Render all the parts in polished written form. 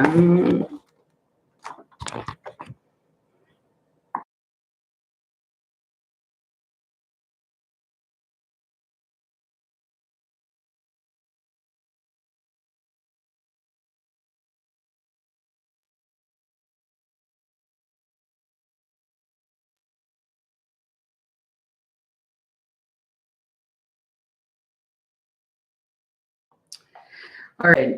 All right.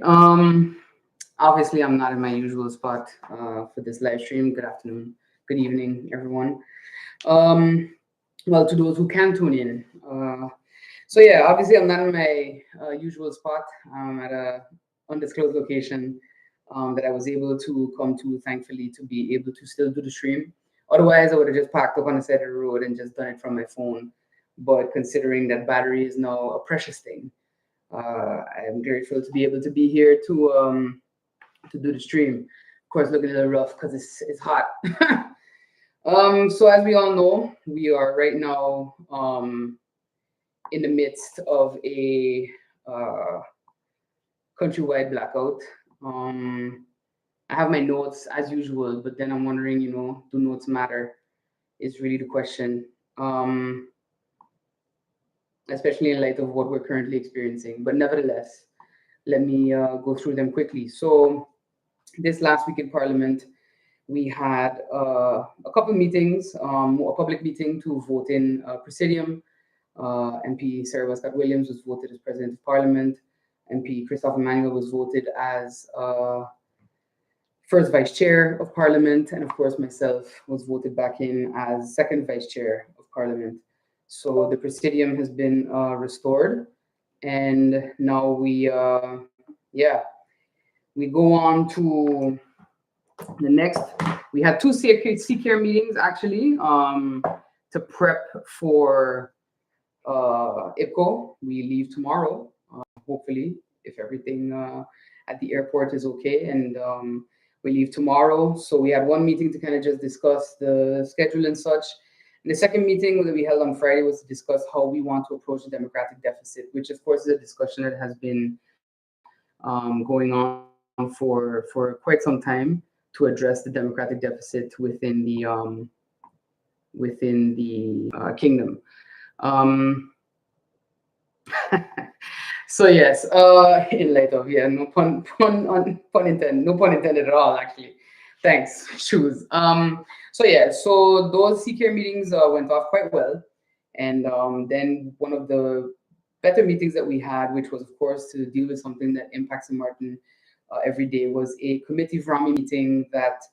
Obviously, I'm not in my usual spot for this live stream. Good afternoon, good evening, everyone. Well, to those who can tune in. So yeah, obviously, I'm not in my usual spot. I'm at a undisclosed location that I was able to come to, thankfully, to be able to still do the stream. Otherwise, I would have just parked up on the side of the road and just done it from my phone. But considering that battery is now a precious thing, I'm grateful to be able to be here to do the stream. Of course, looking a little rough because it's hot. So as we all know, we are right now in the midst of a countrywide blackout. I have my notes as usual, but then I'm wondering, do notes matter? Is really the question. Especially in light of what we're currently experiencing. But nevertheless, let me go through them quickly. So this last week in Parliament, we had a couple meetings, a public meeting to vote in Presidium. MP Sarah Westcott Williams was voted as President of Parliament. MP Christophe Emmanuel was voted as first Vice Chair of Parliament. And of course, myself was voted back in as second Vice Chair of Parliament. So the Presidium has been restored. And now we go on to the next. We had two CCARE meetings actually to prep for IPCO. We leave tomorrow, hopefully, if everything at the airport is okay, and we leave tomorrow. So we had one meeting to kind of just discuss the schedule and such. And the second meeting that we held on Friday was to discuss how we want to approach the democratic deficit, which of course is a discussion that has been going on for quite some time to address the democratic deficit within the kingdom. So yes, in light of no pun intended at all, actually. Thanks, shoes. So those CCARE meetings went off quite well, and then one of the better meetings that we had, which was of course to deal with something that impacts Sint Maarten every day, was a committee VRAMI meeting that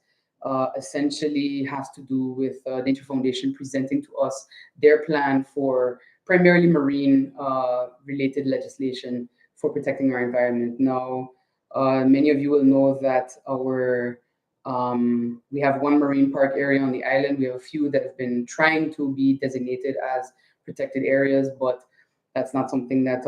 essentially has to do with Nature Foundation presenting to us their plan for primarily marine related legislation for protecting our environment. Now, many of you will know that we have one marine park area on the island. We have a few that have been trying to be designated as protected areas, but that's not something that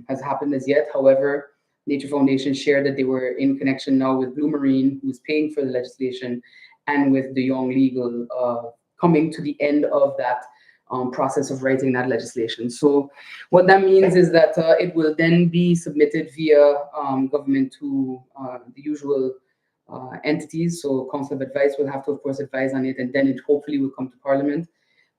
has happened as yet. However, Nature Foundation shared that they were in connection now with Blue Marine, who's paying for the legislation, and with the Young Legal coming to the end of that process of writing that legislation. So what that means is that it will then be submitted via government to the usual entities. So Council of Advice will have to, of course, advise on it, and then it hopefully will come to Parliament,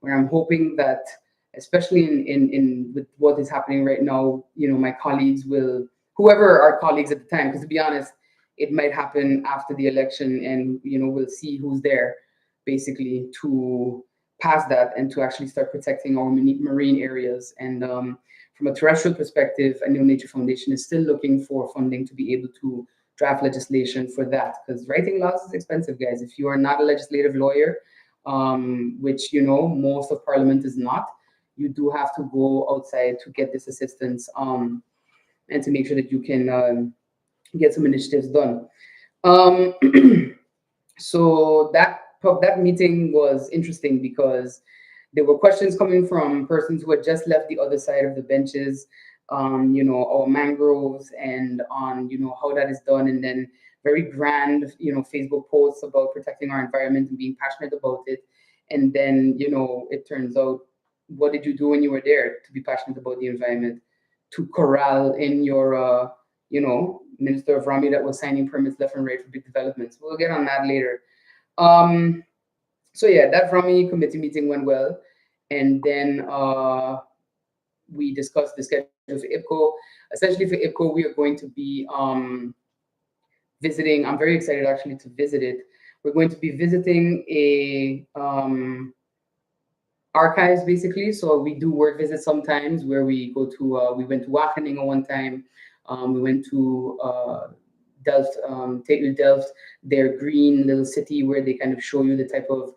where I'm hoping that, especially in with what is happening right now, my colleagues will, whoever are colleagues at the time, because to be honest, it might happen after the election, and we'll see who's there, basically, to pass that and to actually start protecting our marine areas. And from a terrestrial perspective, I know Nature Foundation is still looking for funding to be able to draft legislation for that, because writing laws is expensive, guys. If you are not a legislative lawyer, which most of Parliament is not, you do have to go outside to get this assistance and to make sure that you can get some initiatives done. So that meeting was interesting because there were questions coming from persons who had just left the other side of the benches, our mangroves, and on how that is done, and then very grand Facebook posts about protecting our environment and being passionate about it. And then it turns out, what did you do when you were there to be passionate about the environment? To corral in your Minister of Rami that was signing permits left and right for big developments. We'll get on that later. Um, so yeah, that Rami committee meeting went well, and then we discussed the schedule for IPCO. Essentially, for IPCO, we are going to be visiting. I'm very excited actually to visit it. We're going to be visiting a archives basically. So we do work visits sometimes where we go to. We went to Wageningen one time. We went to Delft, take you to Delft, their green little city where they kind of show you the type of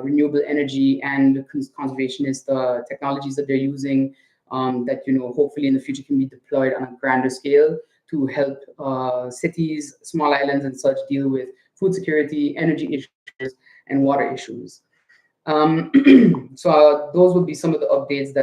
renewable energy and conservationist technologies that they're using. That hopefully in the future can be deployed on a grander scale to help cities, small islands, and such deal with food security, energy issues, and water issues. So those would be some of the updates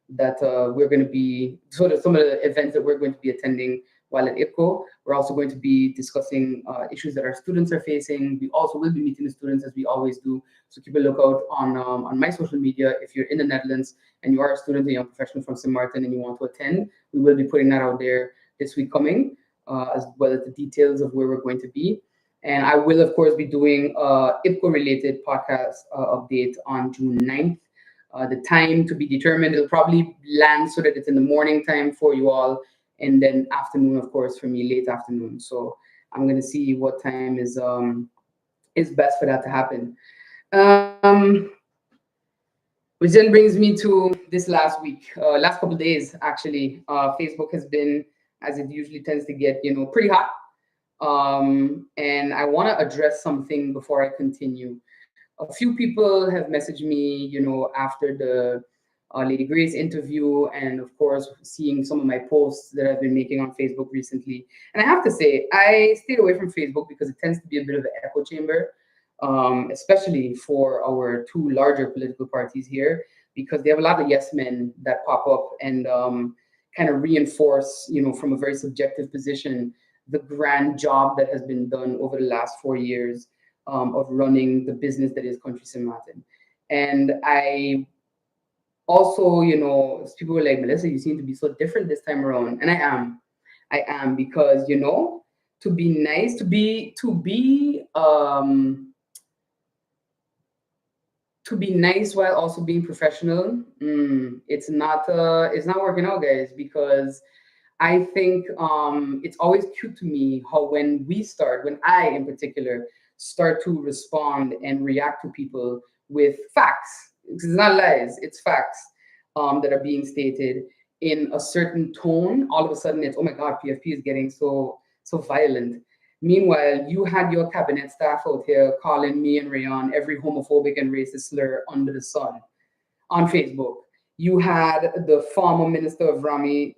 that we're going to be sort of some of the events that we're going to be attending while at IPCO. We're also going to be discussing issues that our students are facing. We also will be meeting the students as we always do. So keep a lookout on my social media. If you're in the Netherlands and you are a student, a young professional from Sint Maarten, and you want to attend, we will be putting that out there this week coming, as well as the details of where we're going to be. And I will, of course, be doing a IPCO-related podcast update on June 9th. The time to be determined. It'll probably land so that it's in the morning time for you all, and then afternoon, of course, for me, late afternoon. So I'm gonna see what time is best for that to happen. Which then brings me to this last week, last couple of days actually. Facebook has been, as it usually tends to get, pretty hot. And I want to address something before I continue. A few people have messaged me, after the Lady Grace interview, and of course, seeing some of my posts that I've been making on Facebook recently. And I have to say, I stayed away from Facebook because it tends to be a bit of an echo chamber, especially for our two larger political parties here, because they have a lot of yes men that pop up and kind of reinforce, from a very subjective position, the grand job that has been done over the last 4 years of running the business that is Country Sint Maarten. And I also, people were like, Melissa, you seem to be so different this time around. And I am because, to be nice, to be nice while also being professional, it's not working out, guys, because I think it's always cute to me how when I in particular start to respond and react to people with facts. It's not lies, it's facts that are being stated in a certain tone. All of a sudden, it's, oh my God, PFP is getting so violent. Meanwhile, you had your cabinet staff out here calling me and Rayon every homophobic and racist slur under the sun on Facebook. You had the former minister of Rami,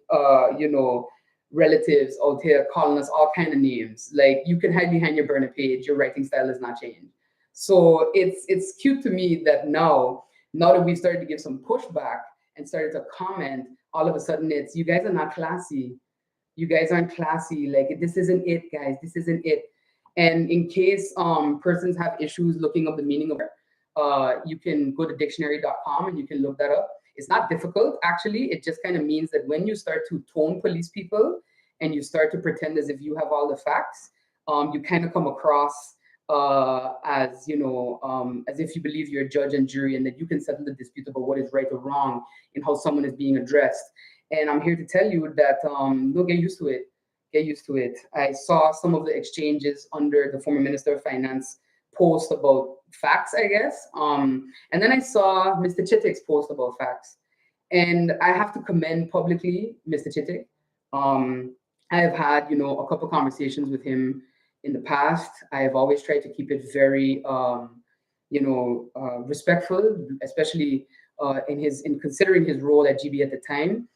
relatives out here calling us all kind of names. Like, you can hide behind your burner page, your writing style has not changed. So it's cute to me that now that we've started to give some pushback and started to comment, all of a sudden it's, you guys are not classy. You guys aren't classy. Like, this isn't it, guys. This isn't it. And in case persons have issues looking up the meaning of it, you can go to dictionary.com and you can look that up. It's not difficult, actually. It just kind of means that when you start to tone police people and you start to pretend as if you have all the facts, you kind of come across as if you believe you're a judge and jury and that you can settle the dispute about what is right or wrong in how someone is being addressed. And I'm here to tell you that don't get used to it. Get used to it. I saw some of the exchanges under the former Minister of Finance post about facts, I guess. And then I saw Mr. Chittick's post about facts. And I have to commend publicly Mr. Chittick. I have had, a couple conversations with him in the past. I have always tried to keep it very, respectful, especially in considering his role at GEBE at the time,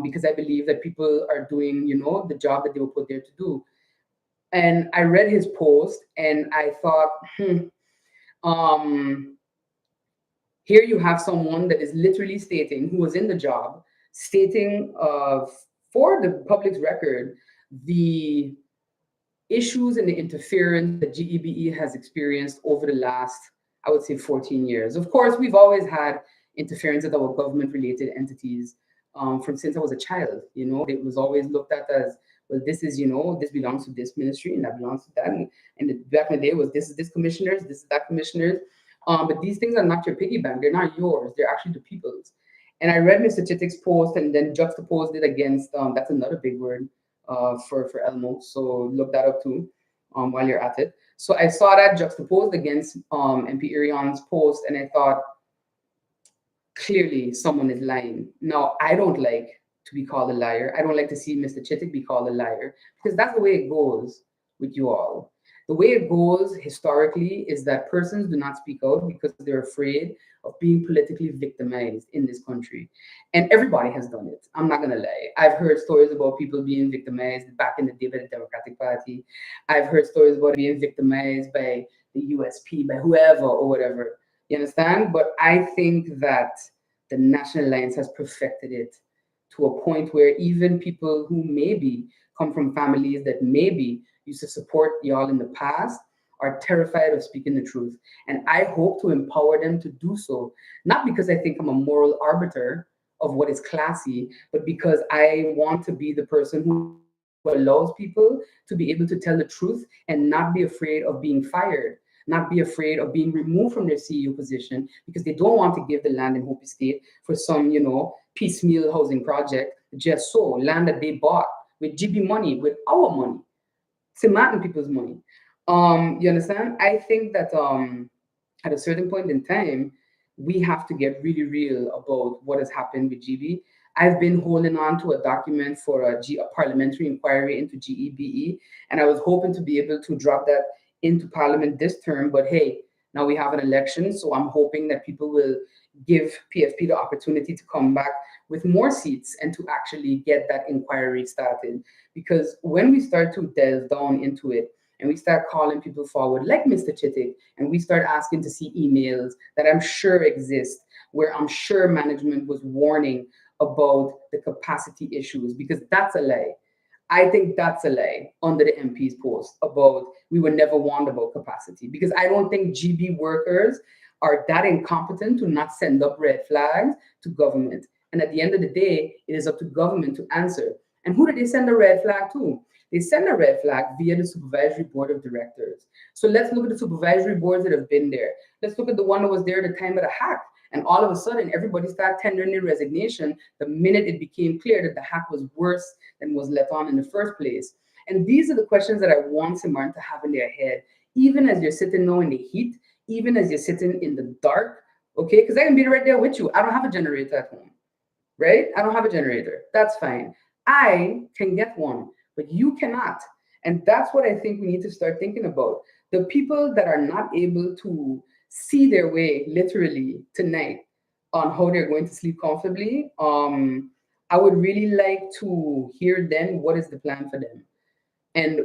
because I believe that people are doing, the job that they were put there to do. And I read his post and I thought, here you have someone that is literally stating, who was in the job, stating for the public's record, the issues and the interference that GEBE has experienced over the last, I would say, 14 years. Of course, we've always had interference with our government-related entities from since I was a child. It was always looked at as well, this is, this belongs to this ministry and that belongs to that. And back in the day was this is this commissioners, this is that commissioners. But these things are not your piggy bank. They're not yours. They're actually the people's. And I read Mr. Chitik's post and then juxtaposed it against, that's another big word for Elmo. So look that up too while you're at it. So I saw that juxtaposed against MP Irion's post, and I thought, clearly someone is lying. Now, I don't like to be called a liar. I don't like to see Mr. Chitik be called a liar, because that's the way it goes with you all. The way it goes historically is that persons do not speak out because they're afraid of being politically victimized in this country. And everybody has done it. I'm not going to lie. I've heard stories about people being victimized back in the day by the Democratic Party. I've heard stories about being victimized by the USP, by whoever or whatever. You understand? But I think that the National Alliance has perfected it to a point where even people who maybe come from families that maybe used to support y'all in the past are terrified of speaking the truth. And I hope to empower them to do so, not because I think I'm a moral arbiter of what is classy, but because I want to be the person who allows people to be able to tell the truth and not be afraid of being fired, not be afraid of being removed from their CEO position because they don't want to give the land in Hopi State for some, piecemeal housing project, just so land that they bought with GB money, with our money, Sint Maarten people's money. You understand? I think that at a certain point in time, we have to get really real about what has happened with GB. I've been holding on to a document for a parliamentary inquiry into GEBE, and I was hoping to be able to drop that into Parliament this term. But hey, now we have an election, so I'm hoping that people will give PFP the opportunity to come back with more seats and to actually get that inquiry started. Because when we start to delve down into it and we start calling people forward, like Mr. Chitik, and we start asking to see emails that I'm sure exist, where I'm sure management was warning about the capacity issues, because that's a lie. I think that's a lie under the MP's post about we were never warned about capacity, because I don't think GB workers are that incompetent to not send up red flags to government. And at the end of the day, it is up to government to answer. And who did they send a red flag to? They send a red flag via the Supervisory Board of Directors. So let's look at the supervisory boards that have been there. Let's look at the one that was there at the time of the hack. And all of a sudden, everybody started tendering their resignation the minute it became clear that the hack was worse than was let on in the first place. And these are the questions that I want Sint Maarten to have in their head, even as you're sitting now in the heat, even as you're sitting in the dark, okay? Because I can be right there with you. I don't have a generator at home, right? I don't have a generator. That's fine. I can get one, but you cannot. And that's what I think we need to start thinking about. The people that are not able to see their way literally tonight on how they're going to sleep comfortably, I would really like to hear then what is the plan for them. And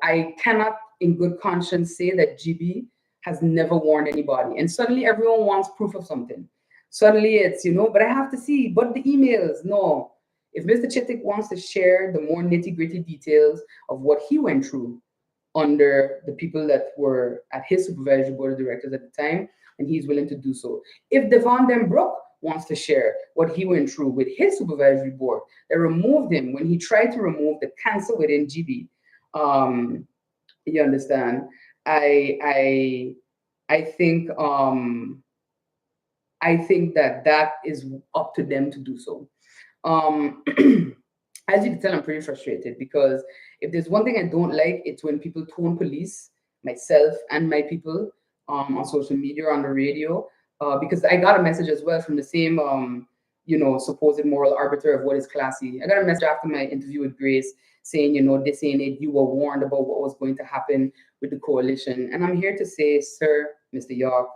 I cannot in good conscience say that GB has never warned anybody, and suddenly everyone wants proof of something. Suddenly it's but I have to see, but the emails. No, if Mr. Chitik wants to share the more nitty-gritty details of what he went through under the people that were at his supervisory board of directors at the time, and he's willing to do so. If Devon Denbrook wants to share what he went through with his supervisory board that removed him when he tried to remove the cancer within GB, you understand? I think that is up to them to do so. As you can tell, I'm pretty frustrated because if there's one thing I don't like, it's when people tone police myself and my people on social media or on the radio. Because I got a message as well from the same supposed moral arbiter of what is classy. I got a message after my interview with Grace saying, this ain't it, you were warned about what was going to happen with the coalition. And I'm here to say, sir, Mr. York,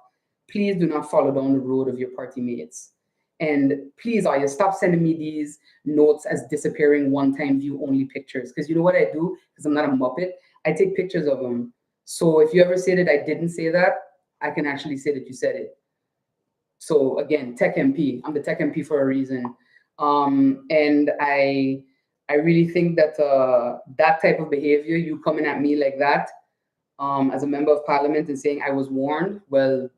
please do not follow down the road of your party mates. And please, Aya, stop sending me these notes as disappearing one-time view only pictures. Because you know what I do? Because I'm not a Muppet. I take pictures of them. So if you ever say that I didn't say that, I can actually say that you said it. So again, Tech MP. I'm the Tech MP for a reason. And I really think that that type of behavior, you coming at me like that, as a member of parliament and saying I was warned, well,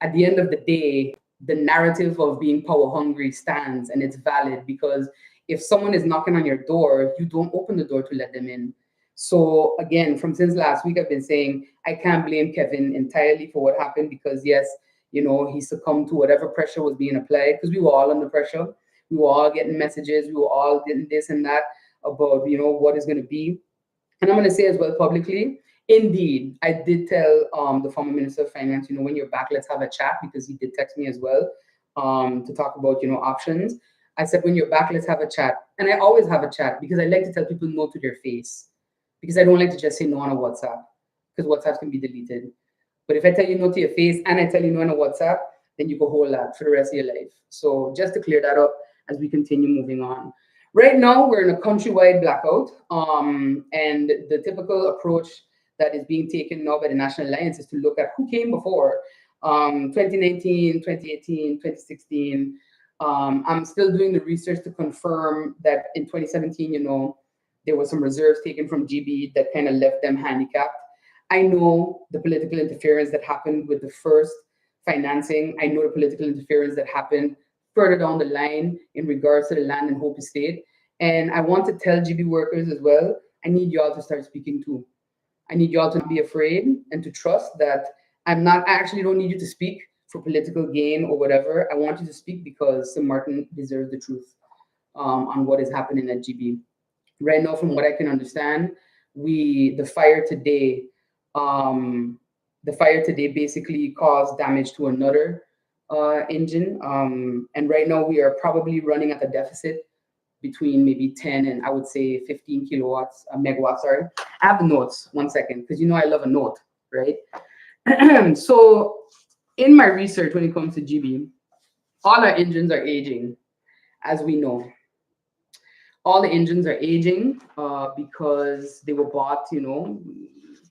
at the end of the day, the narrative of being power hungry stands and it's valid, because If someone is knocking on your door, you don't open the door to let them in. So again, from since last week, I've been saying I can't blame Kevin entirely for what happened because yes, he succumbed to whatever pressure was being applied because we were all under pressure. We were all getting messages. We were all getting this and that about what is going to be. And I'm going to say as well publicly, indeed, I did tell the former Minister of Finance, when you're back, let's have a chat because he did text me as well to talk about, options. I said, when you're back, let's have a chat. And I always have a chat because I like to tell people no to their face because I don't like to just say no on a WhatsApp because WhatsApp can be deleted. But if I tell you no to your face and I tell you no on a WhatsApp, then you go hold that for the rest of your life. So just to clear that up as we continue moving on. Right now, we're in a countrywide blackout, and the typical approach that is being taken now by the National Alliance is to look at who came before 2019, 2018, 2016. I'm still doing the research to confirm that in 2017, there was some reserves taken from GB that kind of left them handicapped. I know the political interference that happened with the first financing. I know the political interference that happened further down the line in regards to the land and Hope Estate. And I want to tell GB workers as well, I need y'all to start speaking too. I need y'all to not be afraid and to trust that I actually don't need you to speak for political gain or whatever. I want you to speak because Sint Maarten deserves the truth on what is happening at GB. Right now, from what I can understand, the fire today basically caused damage to another engine. And right now we are probably running at a deficit between maybe 10 and I would say 15 megawatts, sorry. I have the notes, 1 second, because I love a note, right? So in my research, when it comes to GB, all our engines are aging, as we know. All the engines are aging because they were bought,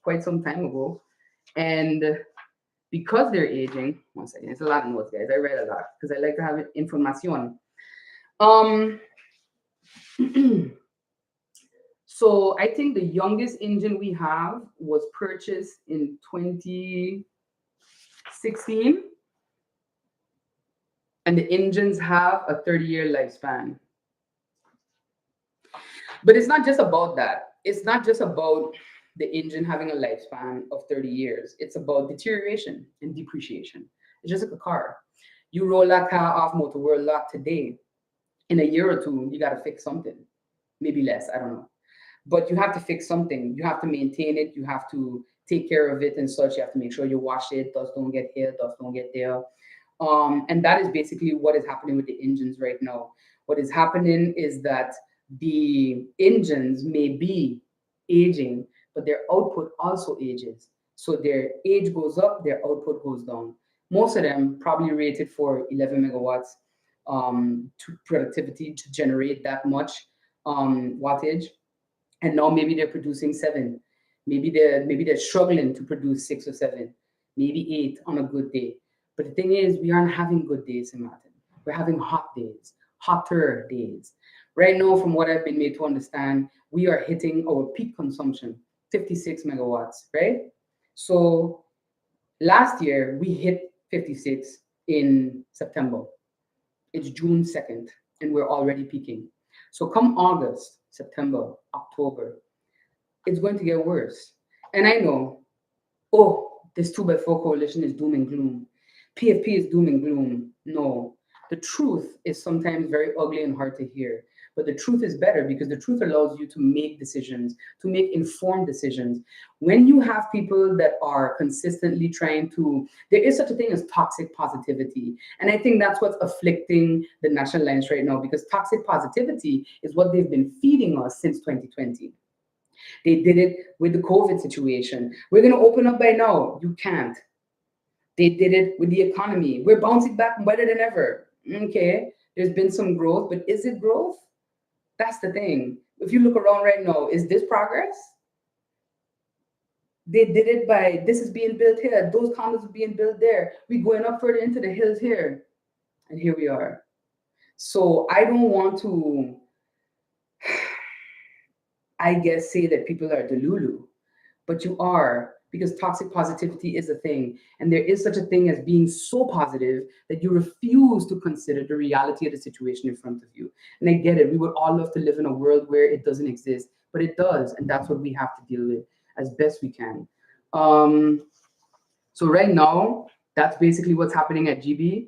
quite some time ago. And because they're aging, 1 second, it's a lot of notes, guys. I read a lot because I like to have information. So I think the youngest engine we have was purchased in 2016. And the engines have a 30-year lifespan. But it's not just about that. It's not just about the engine having a lifespan of 30 years. It's about deterioration and depreciation. It's just like a car. You roll that car off Motor World lot today. In a year or two, you got to fix something. Maybe less, I don't know. But you have to fix something. You have to maintain it. You have to take care of it and such. You have to make sure you wash it. Dust don't get here, dust don't get there. And that is basically what is happening with the engines right now. What is happening is that the engines may be aging, but their output also ages. So their age goes up, their output goes down. Most of them probably rated for 11 megawatts to productivity to generate that much wattage. And now maybe they're producing 7. Maybe they're struggling to produce 6 or 7, maybe 8 on a good day. But the thing is, we aren't having good days in Martin. We're having hot days, hotter days. Right now, from what I've been made to understand, we are hitting our peak consumption, 56 megawatts, right? So last year, we hit 56 in September. It's June 2nd, and we're already peaking. So come August, September, October, it's going to get worse. And I know, this 2x4 coalition is doom and gloom. PFP is doom and gloom. No, the truth is sometimes very ugly and hard to hear. But the truth is better because the truth allows you to make decisions, to make informed decisions. When you have people that are consistently trying to, there is such a thing as toxic positivity. And I think that's what's afflicting the National Alliance right now because toxic positivity is what they've been feeding us since 2020. They did it with the COVID situation. We're going to open up by now. You can't. They did it with the economy. We're bouncing back better than ever. Okay, there's been some growth, but is it growth? That's the thing. If you look around right now, is this progress? They did it by, this is being built here. Those condos are being built there. We're going up further into the hills here. And here we are. So I don't want to, I guess, say that people are delulu, but you are, because toxic positivity is a thing. And there is such a thing as being so positive that you refuse to consider the reality of the situation in front of you. And I get it. We would all love to live in a world where it doesn't exist, but it does. And that's what we have to deal with as best we can. So right now, that's basically what's happening at GB.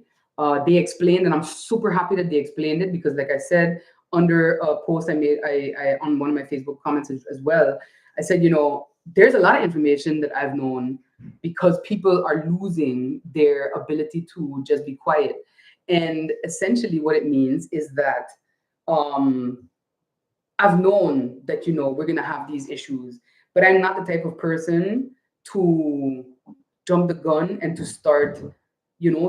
They explained, and I'm super happy that they explained it because, like I said, under a post I made, I on one of my Facebook comments as well, I said, there's a lot of information that I've known because people are losing their ability to just be quiet. And essentially, what it means is that I've known that, we're going to have these issues, but I'm not the type of person to jump the gun and to start,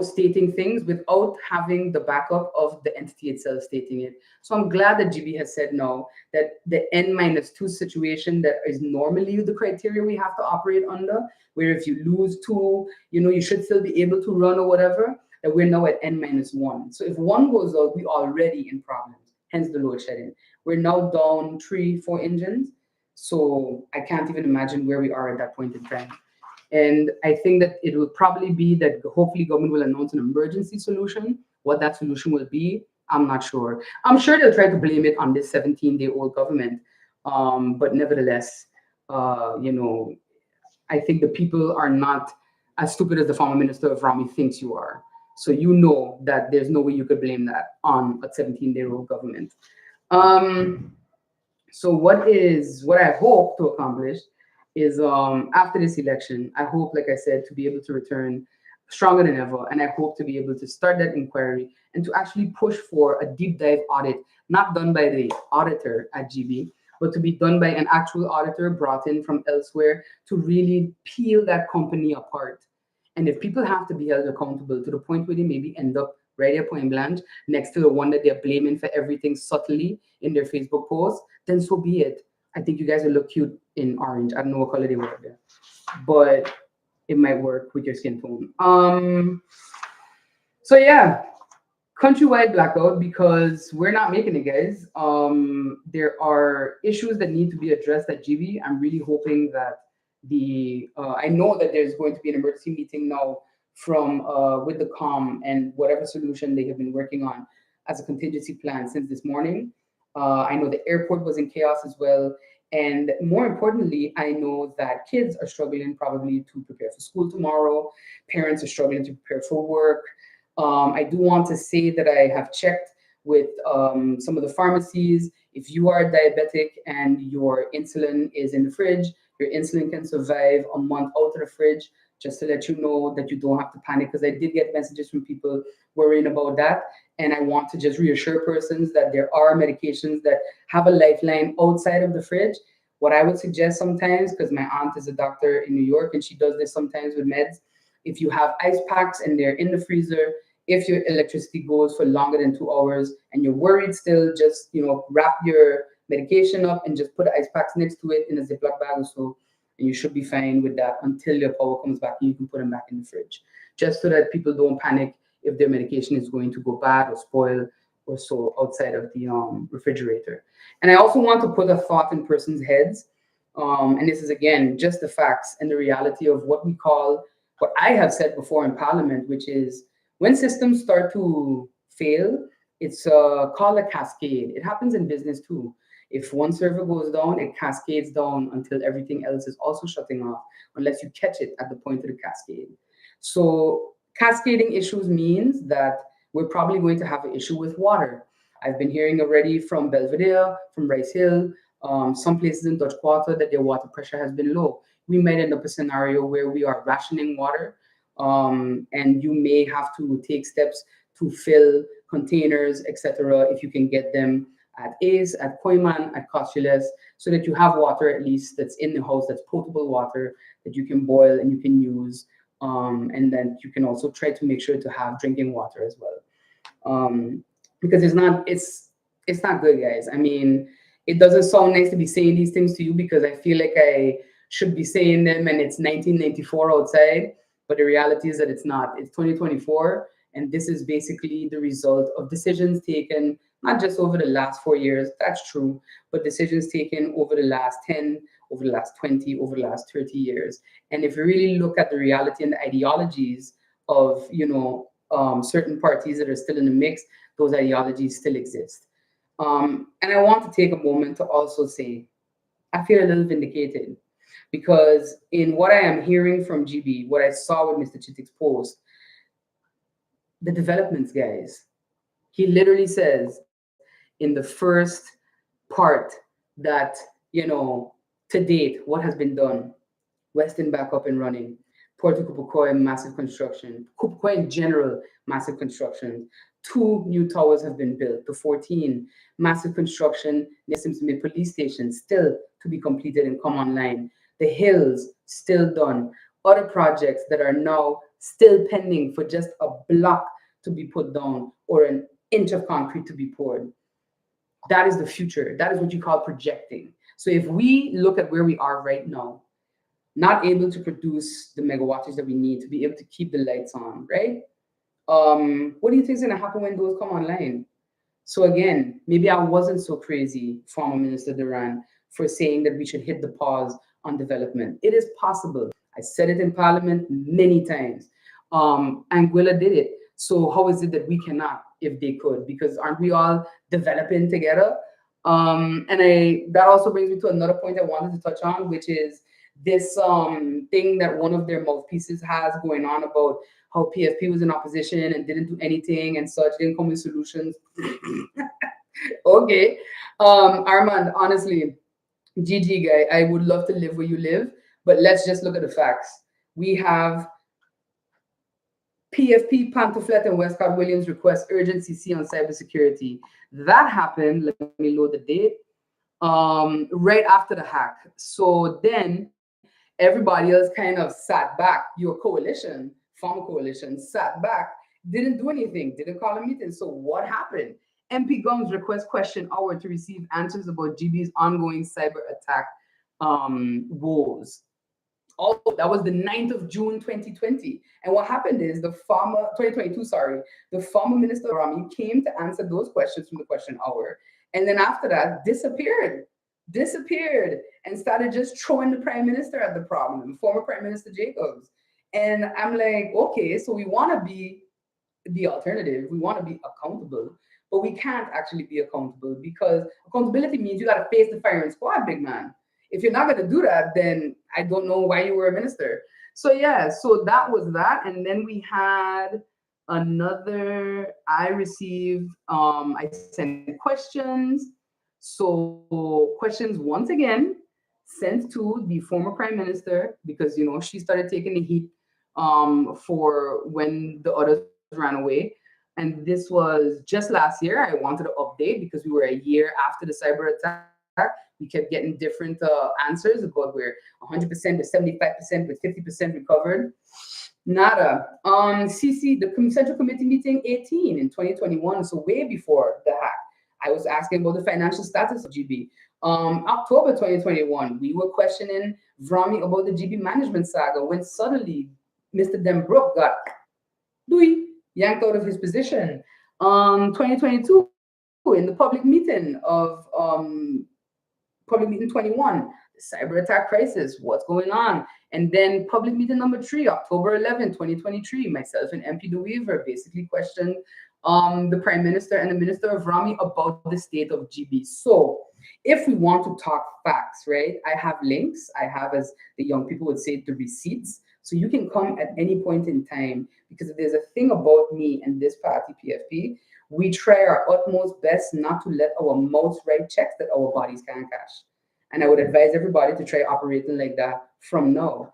stating things without having the backup of the entity itself stating it. So I'm glad that GB has said no, that the N-2 situation that is normally the criteria we have to operate under, where if you lose two, you should still be able to run or whatever, that we're now at N-1. So if one goes out, we're already in problems, hence the load shedding. We're now down 3-4 engines. So I can't even imagine where we are at that point in time. And I think that it will probably be that hopefully government will announce an emergency solution. What that solution will be, I'm not sure. I'm sure they'll try to blame it on this 17-day-old government. But nevertheless, I think the people are not as stupid as the former minister of Rami thinks you are. So you know that there's no way you could blame that on a 17-day-old government. So what I hope to accomplish is after this election, I hope, like I said, to be able to return stronger than ever. And I hope to be able to start that inquiry and to actually push for a deep dive audit, not done by the auditor at GB, but to be done by an actual auditor brought in from elsewhere to really peel that company apart. And if people have to be held accountable to the point where they maybe end up right at point blank next to the one that they're blaming for everything subtly in their Facebook post, then so be it. I think you guys will look cute in orange. I don't know what color they wear there, but it might work with your skin tone. So yeah, countrywide blackout because we're not making it, guys. There are issues that need to be addressed at GB. I'm really hoping that I know that there's going to be an emergency meeting now from with the COM and whatever solution they have been working on as a contingency plan since this morning. I know the airport was in chaos as well. And more importantly, I know that kids are struggling probably to prepare for school tomorrow. Parents are struggling to prepare for work. I do want to say that I have checked with some of the pharmacies. If you are diabetic and your insulin is in the fridge, your insulin can survive a month out of the fridge, just to let you know that you don't have to panic, because I did get messages from people worrying about that. And I want to just reassure persons that there are medications that have a lifeline outside of the fridge. What I would suggest sometimes, because my aunt is a doctor in New York and she does this sometimes with meds, if you have ice packs and they're in the freezer, if your electricity goes for longer than 2 hours and you're worried still, just wrap your medication up and just put the ice packs next to it in a Ziploc bag or so, and you should be fine with that until your power comes back and you can put them back in the fridge, just so that people don't panic if their medication is going to go bad or spoil or so outside of the refrigerator. And I also want to put a thought in persons' heads, and this is again just the facts and the reality of what I have said before in Parliament, which is when systems start to fail, it's called a cascade. It happens in business too. If one server goes down, it cascades down until everything else is also shutting off, unless you catch it at the point of the cascade. So cascading issues means that we're probably going to have an issue with water. I've been hearing already from Belvedere, from Rice Hill, some places in Dutch Quarter that their water pressure has been low. We might end up a scenario where we are rationing water, and you may have to take steps to fill containers, etc., if you can get them at Ace, at Koiman, at Costules, so that you have water at least that's in the house, that's potable water that you can boil and you can use, and then you can also try to make sure to have drinking water as well, because it's not good, guys. I mean, it doesn't sound nice to be saying these things to you because I feel like I should be saying them and it's 1994 outside, but the reality is that it's not. It's 2024, and this is basically the result of decisions taken not just over the last 4 years, that's true, but decisions taken over the last 10 over the last 20, over the last 30 years. And if you really look at the reality and the ideologies of, certain parties that are still in the mix, those ideologies still exist. And I want to take a moment to also say, I feel a little vindicated because in what I am hearing from GB, what I saw with Mr. Chittick's post, the developments, guys, he literally says in the first part that, to date, what has been done, Weston back up and running, Puerto Kupukoy, massive construction, Kupukoy in general, massive construction. 2 new towers have been built, the 14, massive construction, Nessim police station, still to be completed and come online. The Hills, still done. Other projects that are now still pending for just a block to be put down or an inch of concrete to be poured. That is the future. That is what you call projecting. So if we look at where we are right now, not able to produce the megawattage that we need to be able to keep the lights on, right? What do you think is going to happen when those come online? So again, maybe I wasn't so crazy, former Minister Duran, for saying that we should hit the pause on development. It is possible. I said it in Parliament many times. Anguilla did it. So how is it that we cannot if they could? Because aren't we all developing together? That also brings me to another point I wanted to touch on, which is this thing that one of their mouthpieces has going on about how PFP was in opposition and didn't do anything and such, didn't come with solutions. Okay. Armand, honestly, GG guy, I would love to live where you live, but let's just look at the facts. We have PFP, Pantoflet, and Westcott Williams request urgent CC on cybersecurity. That happened, let me load the date, right after the hack. So then everybody else kind of sat back. Your coalition, farmer coalition, sat back, didn't do anything, didn't call a meeting. So what happened? MP Gumbs request question hour to receive answers about GB's ongoing cyber attack woes. Oh, that was the 9th of June 2020. And what happened is 2022, sorry, the former Minister Rami came to answer those questions from the question hour. And then after that, disappeared and started just throwing the Prime Minister at the problem, former Prime Minister Jacobs. And I'm like, okay, so we want to be the alternative. We want to be accountable, but we can't actually be accountable because accountability means you got to face the firing squad, big man. If you're not going to do that, then I don't know why you were a minister. So yeah, so that was that. And then we had another, I received, I sent questions. So questions once again sent to the former prime minister because, she started taking the heat for when the others ran away. And this was just last year. I wanted to update because we were a year after the cyber attack. We kept getting different answers about we're 100% with 75% with 50% recovered. Nada. CC, the Central Committee meeting 18 in 2021, so way before the hack. I was asking about the financial status of GB. October 2021, we were questioning Vrami about the GB management saga when suddenly Mr. Denbrook got yanked out of his position. 2022, in the public meeting of public meeting 21, the cyber attack crisis, what's going on? And then public meeting number 3, October 11, 2023, myself and MP DeWeaver basically questioned the Prime Minister and the Minister of Rami about the state of GB. So if we want to talk facts, right, I have links. I have, as the young people would say, the receipts. So you can come at any point in time because if there's a thing about me and this party, PFP, we try our utmost best not to let our mouths write checks that our bodies can't cash. And I would advise everybody to try operating like that from now,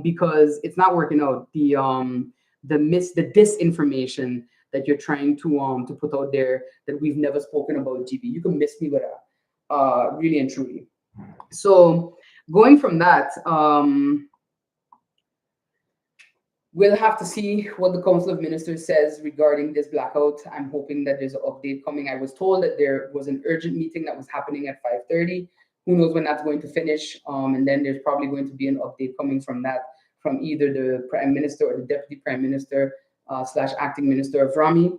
because it's not working out. The disinformation that you're trying to put out there that we've never spoken about GB. You can miss me with that, really and truly. So going from that, we'll have to see what the Council of Ministers says regarding this blackout. I'm hoping that there's an update coming. I was told that there was an urgent meeting that was happening at 5:30. Who knows when that's going to finish? And then there's probably going to be an update coming from that, from either the Prime Minister or the Deputy Prime Minister / Acting Minister of Rami.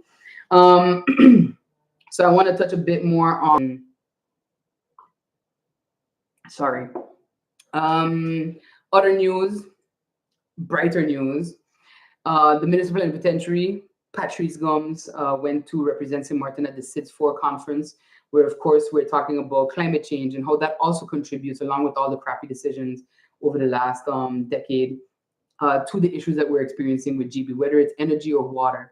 So I want to touch a bit more on, sorry, Other news, brighter news. The municipal plenipotentiary, Patrice Gumbs, went to represent Sint Maarten at the SIDS 4 conference, where, of course, we're talking about climate change and how that also contributes, along with all the crappy decisions over the last decade, to the issues that we're experiencing with GEBE, whether it's energy or water.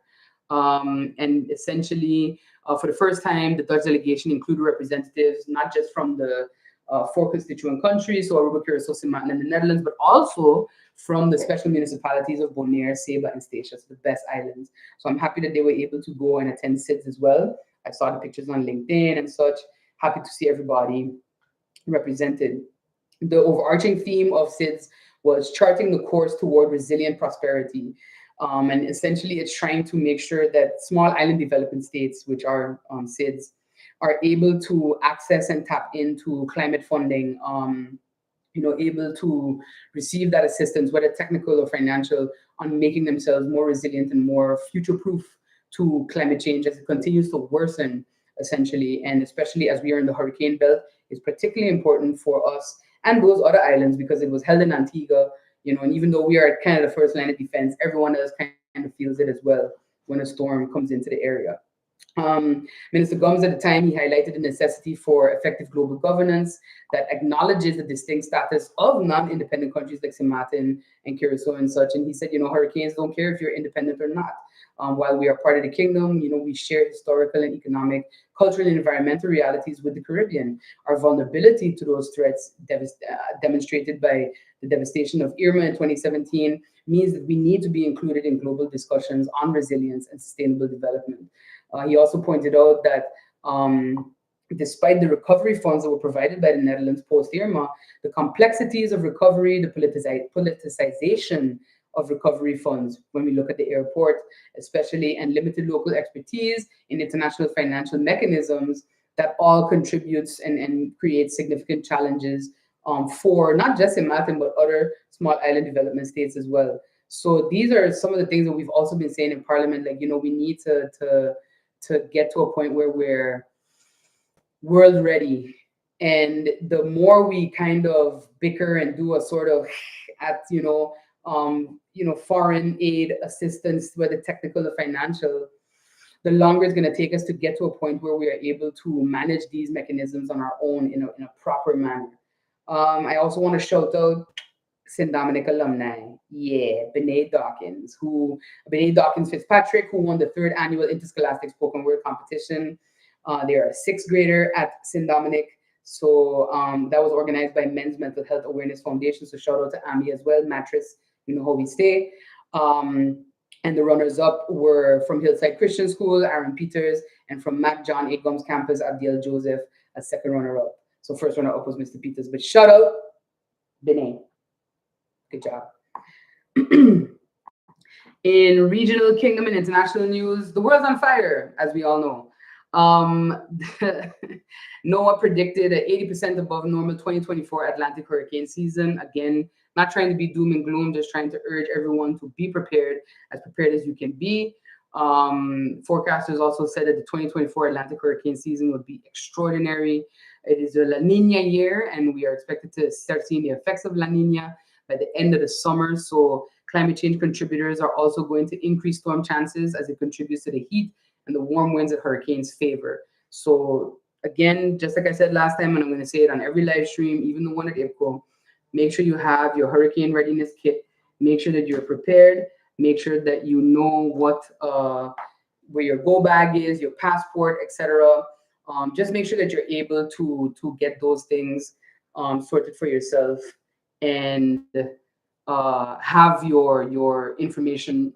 And essentially, for the first time, the Dutch delegation included representatives not just from the 4 constituent countries, so Aruba, Curaçao, Sint Maarten, and the Netherlands, but also from the special municipalities of Bonaire, Saba, and Statia, so the best islands. So I'm happy that they were able to go and attend SIDS as well. I saw the pictures on LinkedIn and such. Happy to see everybody represented. The overarching theme of SIDS was charting the course toward resilient prosperity. And essentially, it's trying to make sure that small island development states, which are SIDS, are able to access and tap into climate funding, able to receive that assistance, whether technical or financial, on making themselves more resilient and more future-proof to climate change as it continues to worsen, essentially, and especially as we are in the hurricane belt, is particularly important for us and those other islands because it was held in Antigua, and even though we are kind of the first line of defense, everyone else kind of feels it as well when a storm comes into the area. Minister Gumbs at the time, he highlighted the necessity for effective global governance that acknowledges the distinct status of non-independent countries like Sint Maarten and Curaçao and such. And he said, hurricanes don't care if you're independent or not. While we are part of the kingdom, we share historical and economic, cultural and environmental realities with the Caribbean. Our vulnerability to those threats, demonstrated by the devastation of Irma in 2017, means that we need to be included in global discussions on resilience and sustainable development. He also pointed out that despite the recovery funds that were provided by the Netherlands post-Irma, the complexities of recovery, the politicization of recovery funds, when we look at the airport especially, and limited local expertise in international financial mechanisms, that all contributes and creates significant challenges for not just Sint Maarten, but other small island development states as well. So these are some of the things that we've also been saying in Parliament, like, we need to get to a point where we're world ready. And the more we kind of bicker and do a sort of at, foreign aid assistance, whether technical or financial, the longer it's going to take us to get to a point where we are able to manage these mechanisms on our own in a proper manner. I also want to shout out St. Dominic alumni. Yeah, Benet Dawkins Fitzpatrick, who won the 3rd annual Interscholastic Spoken Word competition. They are a 6th grader at St. Dominic. So that was organized by Men's Mental Health Awareness Foundation. So shout out to Amy as well. Mattress, you know how we stay. And the runners-up were from Hillside Christian School, Aaron Peters, and from Mac John A. Gumbs campus, Abdiel Joseph, as second runner-up. So first runner-up was Mr. Peters. But shout out, Benet. Good job. In regional, kingdom, and international news, the world's on fire, as we all know. NOAA predicted an 80% above normal 2024 Atlantic hurricane season. Again, not trying to be doom and gloom, just trying to urge everyone to be prepared as you can be. Forecasters also said that the 2024 Atlantic hurricane season would be extraordinary. It is a La Nina year, and we are expected to start seeing the effects of La Nina by the end of the summer. So climate change contributors are also going to increase storm chances as it contributes to the heat and the warm winds that hurricanes favor. So again, just like I said last time, and I'm going to say it on every live stream, even the one at IPCO, make sure you have your hurricane readiness kit. Make sure that you're prepared. Make sure that you know what where your go bag is, your passport, etc. Just make sure that you're able to get those things sorted for yourself, and have your information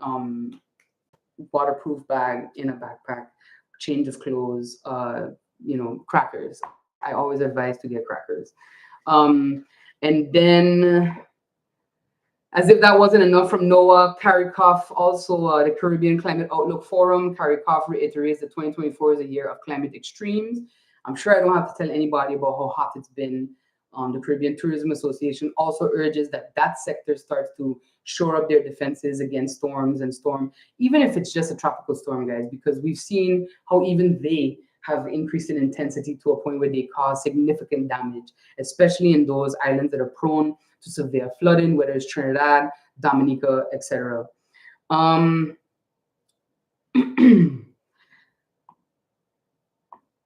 waterproof bag in a backpack, change of clothes, crackers. I always advise to get crackers. And then, as if that wasn't enough from NOAA, CARICOF, also the Caribbean Climate Outlook Forum, CARICOF reiterates that 2024 is a year of climate extremes. I'm sure I don't have to tell anybody about how hot it's been. The Caribbean Tourism Association also urges that sector starts to shore up their defenses against storms and storm, even if it's just a tropical storm, guys, because we've seen how even they have increased in intensity to a point where they cause significant damage, especially in those islands that are prone to severe flooding, whether it's Trinidad, Dominica, etc.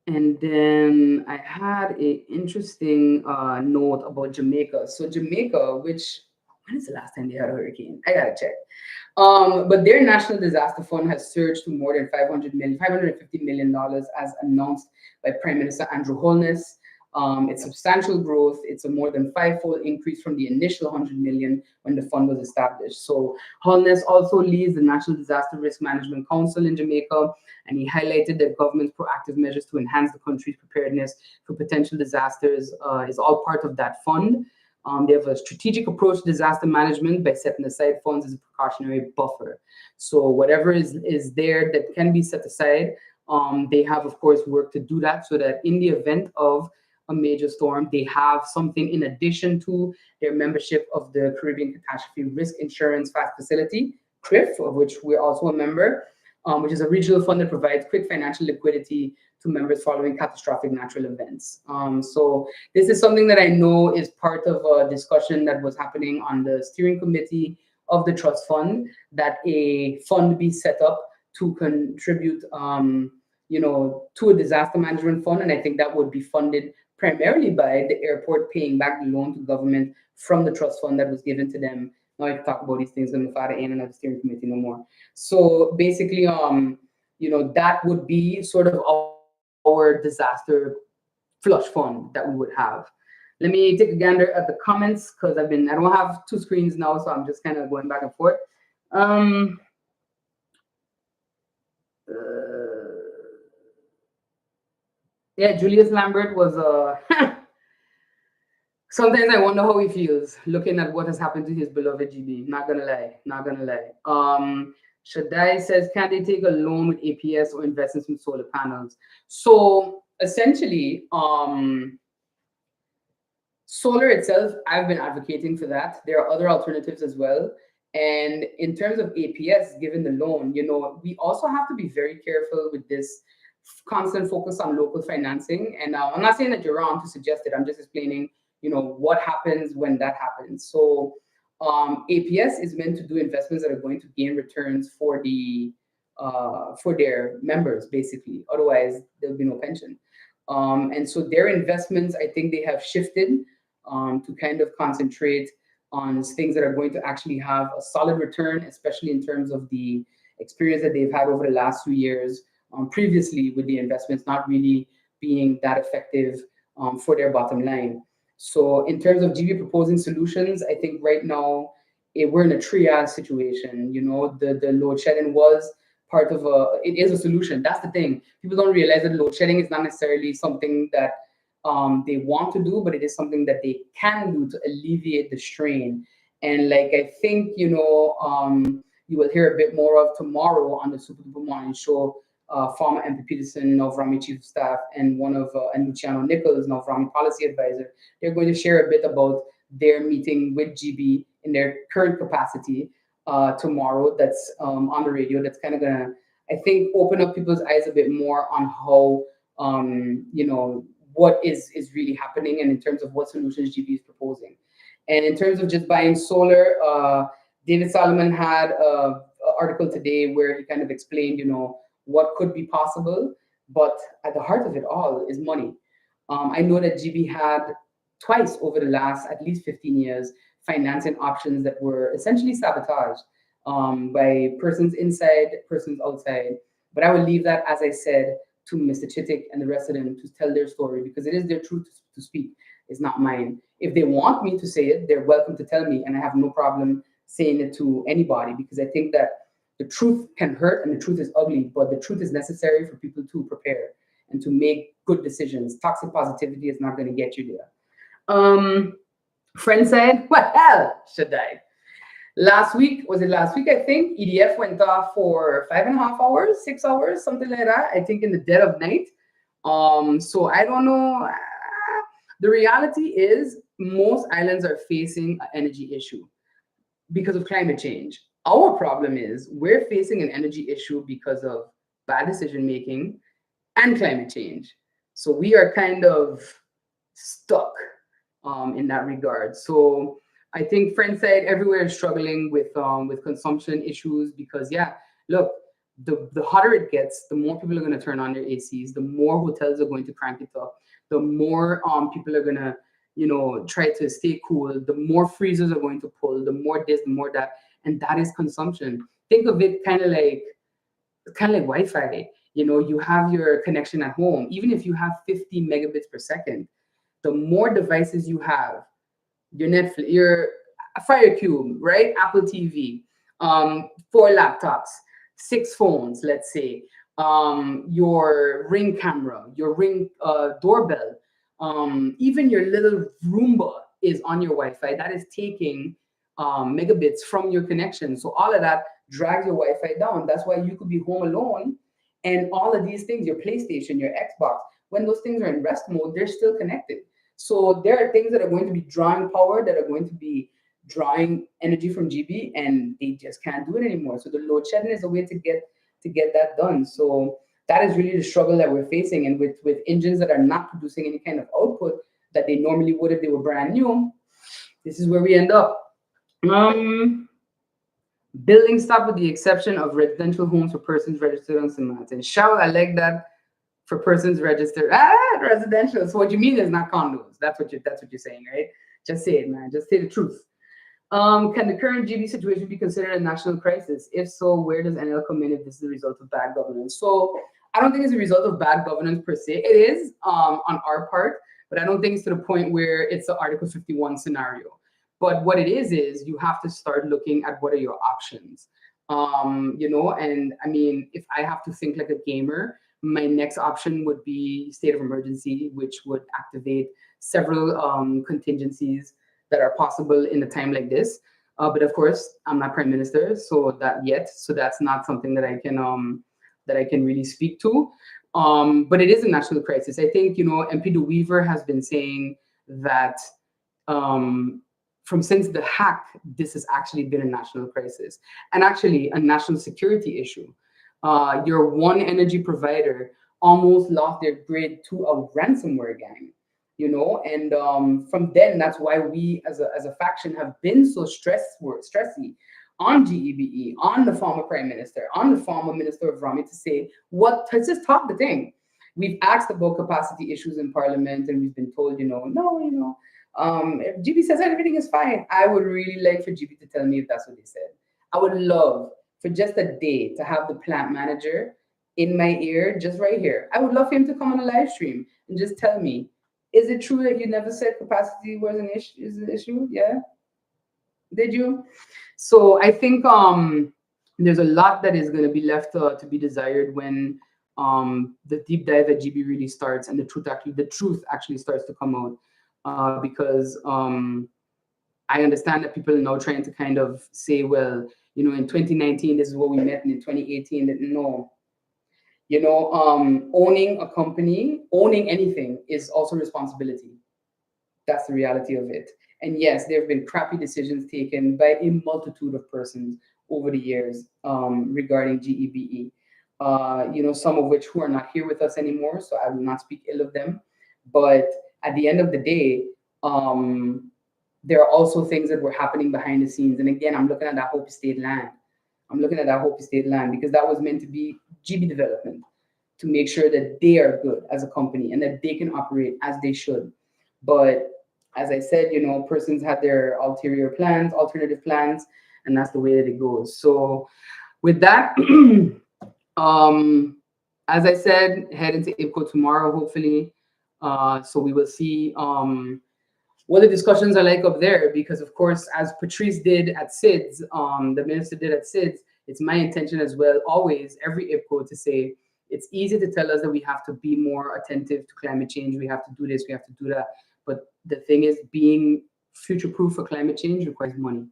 And then I had an interesting note about Jamaica. So Jamaica, which, when is the last time they had a hurricane? I gotta check. But their national disaster fund has surged to more than $550 million, as announced by Prime Minister Andrew Holness. It's substantial growth. It's a more than five-fold increase from the initial 100 million when the fund was established. So Holness also leads the National Disaster Risk Management Council in Jamaica, and he highlighted that government's proactive measures to enhance the country's preparedness for potential disasters is all part of that fund. They have a strategic approach to disaster management by setting aside funds as a precautionary buffer. So whatever is there that can be set aside, they have, of course, work to do that so that in the event of a major storm, they have something in addition to their membership of the Caribbean Catastrophe Risk Insurance Facility, CRIF, of which we're also a member, which is a regional fund that provides quick financial liquidity to members following catastrophic natural events. So this is something that I know is part of a discussion that was happening on the steering committee of the trust fund, that a fund be set up to contribute, to a disaster management fund. And I think that would be funded primarily by the airport paying back the loan to government from the trust fund that was given to them. Now I can talk about these things when the father ain't another steering committee no more. So basically, that would be sort of our disaster flush fund that we would have. Let me take a gander at the comments because I don't have two screens now, so I'm just kind of going back and forth. Yeah, Julius Lambert was sometimes I wonder how he feels looking at what has happened to his beloved GB. Not gonna lie. Shaddai says, can they take a loan with APS or invest in some solar panels? So essentially, solar itself, I've been advocating for that. There are other alternatives as well. And in terms of APS, given the loan, we also have to be very careful with this constant focus on local financing. And I'm not saying that you're wrong to suggest it. I'm just explaining, what happens when that happens. So APS is meant to do investments that are going to gain returns for their members, basically. Otherwise, there'll be no pension. And so their investments, I think they have shifted to kind of concentrate on things that are going to actually have a solid return, especially in terms of the experience that they've had over the last 2 years previously with the investments not really being that effective for their bottom line. So in terms of GB proposing solutions, I think right now we're in a triage situation. The load shedding was it is a solution. That's the thing. People don't realize that load shedding is not necessarily something that they want to do, but it is something that they can do to alleviate the strain. And I think, you will hear a bit more of tomorrow on the Super Duper Morning Show. Former MP Peterson, now Vrami Chief of Staff, and and Luciano Nichols, now Vrami Policy Advisor, they're going to share a bit about their meeting with GB in their current capacity tomorrow. That's on the radio. That's kind of gonna, I think, open up people's eyes a bit more on how what is really happening, and in terms of what solutions GB is proposing. And in terms of just buying solar, David Solomon had an article today where he kind of explained, what could be possible, but at the heart of it all is money. I know that GB had twice over the last at least 15 years financing options that were essentially sabotaged by persons inside, persons outside. But I will leave that, as I said, to Mr. Chittick and the rest of them to tell their story, because it is their truth to speak. It's not mine. If they want me to say it, they're welcome to tell me, and I have no problem saying it to anybody, because I think that the truth can hurt and the truth is ugly, but the truth is necessary for people to prepare and to make good decisions. Toxic positivity is not going to get you there. Friend said, well, should I? Last week, I think, EDF went off for 5.5 hours, 6 hours, something like that, I think in the dead of night. So I don't know. The reality is most islands are facing an energy issue because of climate change. Our problem is we're facing an energy issue because of bad decision making, and climate change. So we are kind of stuck in that regard. So I think Friendside everywhere is struggling with consumption issues because yeah, look, the hotter it gets, the more people are going to turn on their ACs, the more hotels are going to crank it up, the more people are going to try to stay cool, the more freezers are going to pull, the more this, the more that, and that is consumption. Think of it kind of like Wi-Fi. You have your connection at home. Even if you have 50 megabits per second, the more devices you have, your Netflix, your Fire Cube, right? Apple TV, 4 laptops, 6 phones, let's say, your Ring camera, your Ring doorbell, even your little Roomba is on your Wi-Fi. That is taking megabits from your connection. So all of that drags your Wi-Fi down. That's why you could be home alone, and all of these things, your PlayStation, your Xbox, when those things are in rest mode, they're still connected. So there are things that are going to be drawing power, that are going to be drawing energy from GB, and they just can't do it anymore. So the load shedding is a way to get that done. So that is really the struggle that we're facing. And with engines that are not producing any kind of output that they normally would if they were brand new, this is where we end up. Building stop with the exception of residential homes for persons registered on St. Maarten. Shout, I like that, for persons registered. Residential. So what you mean is not condos. That's what you're saying, right? Just say it, man. Just say the truth. Can the current GB situation be considered a national crisis? If so, where does NL come in if this is a result of bad governance? So I don't think it's a result of bad governance per se. It is on our part, but I don't think it's to the point where it's an Article 51 scenario. But what it is you have to start looking at what are your options. And I mean, if I have to think like a gamer, my next option would be state of emergency, which would activate several contingencies that are possible in a time like this. But of course, I'm not prime minister, so that's not something that I can really speak to. But it is a national crisis. I think MP De Weaver has been saying that from since the hack, this has actually been a national crisis and actually a national security issue. Your one energy provider almost lost their grid to a ransomware gang, and from then, that's why we as a faction have been so stressy on GEBE, on the former prime minister, on the former minister of Rami, to say let's just talk the thing. We've asked about capacity issues in parliament, and we've been told, no, if GB says everything is fine, I would really like for GB to tell me if that's what they said. I would love for just a day to have the plant manager in my ear, just right here. I would love for him to come on a live stream and just tell me, is it true that you never said capacity was an issue? Is an issue? Yeah. Did you? So I think there's a lot that is going to be left to be desired when the deep dive at GB really starts, and the truth actually starts to come out. Because I understand that people are now trying to kind of say, well, in 2019 this is what we met, and in 2018 that no. Owning a company, owning anything is also responsibility. That's the reality of it. And yes, there have been crappy decisions taken by a multitude of persons over the years regarding GEBE. Some of which who are not here with us anymore, so I will not speak ill of them. But at the end of the day, there are also things that were happening behind the scenes. And again, I'm looking at that Hope Estate land. Because that was meant to be GB development, to make sure that they are good as a company and that they can operate as they should. But as I said, persons had their alternative plans, and that's the way that it goes. So with that, as I said, head into IPCO tomorrow, hopefully. So we will see what the discussions are like up there, because of course, as Patrice did at SIDS, the minister did at SIDS, it's my intention as well, always, every IPCO, to say, it's easy to tell us that we have to be more attentive to climate change, we have to do this, we have to do that. But the thing is, being future-proof for climate change requires money.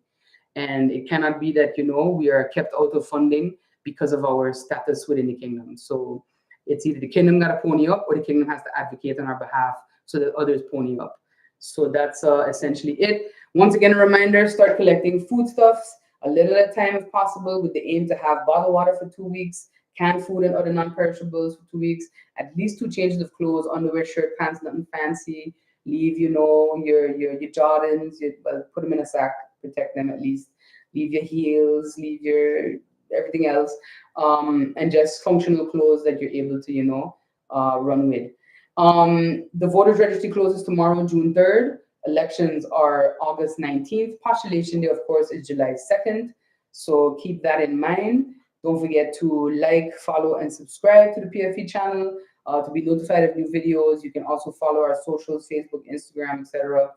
And it cannot be that, we are kept out of funding because of our status within the kingdom. So it's either the kingdom got to pony up, or the kingdom has to advocate on our behalf so that others pony up. So that's essentially it. Once again, a reminder, start collecting foodstuffs a little at a time if possible, with the aim to have bottled water for 2 weeks, canned food and other non-perishables for 2 weeks, at least 2 changes of clothes, underwear, shirt, pants, nothing fancy. Leave, your Jordans, well, put them in a sack, protect them at least. Leave your heels, leave your everything else, and just functional clothes that you're able to, run with. The voters registry closes tomorrow, June 3rd. Elections are August 19th. Postulation day, of course, is July 2nd. So keep that in mind. Don't forget to like, follow, and subscribe to the PFE channel to be notified of new videos. You can also follow our socials, Facebook, Instagram, etc.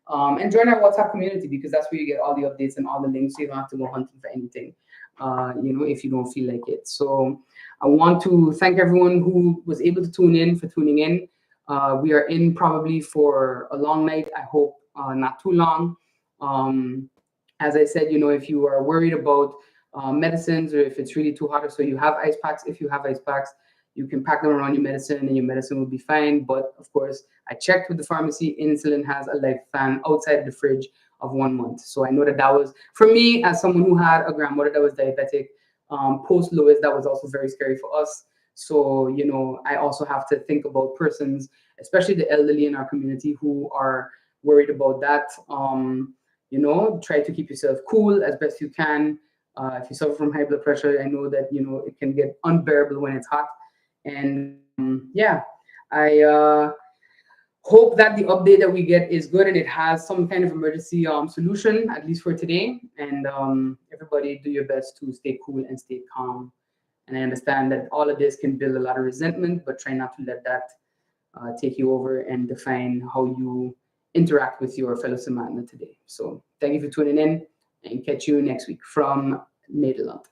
And join our WhatsApp community, because that's where you get all the updates and all the links, so you don't have to go hunting for anything, if you don't feel like it. So I want to thank everyone who was able to tune in, for tuning in. We are in probably for a long night. I hope not too long. As I said, if you are worried about medicines, or if it's really too hot, or so, you have ice packs. If you have ice packs, you can pack them around your medicine, and your medicine will be fine. But of course, I checked with the pharmacy. Insulin has a lifespan outside the fridge of 1 month. So I know that was, for me, as someone who had a grandmother that was diabetic, post Lewis, that was also very scary for us. So, I also have to think about persons, especially the elderly in our community, who are worried about that. Try to keep yourself cool as best you can. If you suffer from high blood pressure, I know that, it can get unbearable when it's hot. And yeah, I hope that the update that we get is good and it has some kind of emergency solution, at least for today. And everybody, do your best to stay cool and stay calm. And I understand that all of this can build a lot of resentment, but try not to let that take you over and define how you interact with your fellow Sint Maartener today. So thank you for tuning in, and catch you next week from Nederland.